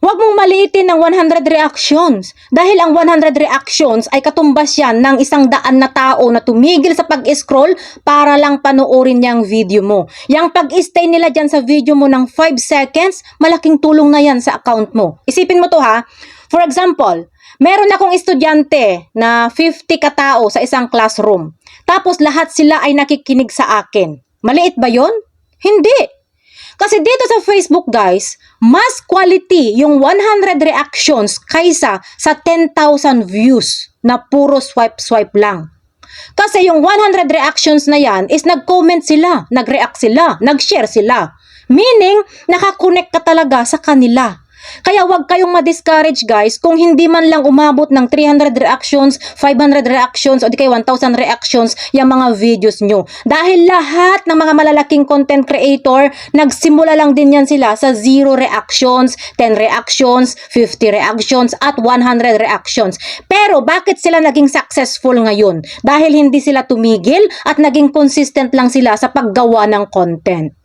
Huwag mong maliitin ng 100 reactions dahil ang 100 reactions ay katumbas yan ng 100 na tao na tumigil sa pag-scroll para lang panoorin niyang video mo. Yang pag-stay nila dyan sa video mo ng 5 seconds, malaking tulong na yan sa account mo. Isipin mo to ha. For example, meron akong estudyante na 50 katao sa isang classroom. Tapos lahat sila ay nakikinig sa akin. Maliit ba yon? Hindi. Kasi dito sa Facebook guys, mas quality yung 100 reactions kaysa sa 10,000 views na puro swipe lang. Kasi yung 100 reactions na yan is nag-comment sila, nag-react sila, nag-share sila. Meaning, nakakonect ka talaga sa kanila. Kaya wag kayong ma-discourage guys kung hindi man lang umabot ng 300 reactions, 500 reactions o di kaya 1,000 reactions yung mga videos nyo. Dahil lahat ng mga malalaking content creator, nagsimula lang din yan sila sa 0 reactions, 10 reactions, 50 reactions at 100 reactions. Pero bakit sila naging successful ngayon? Dahil hindi sila tumigil at naging consistent lang sila sa paggawa ng content.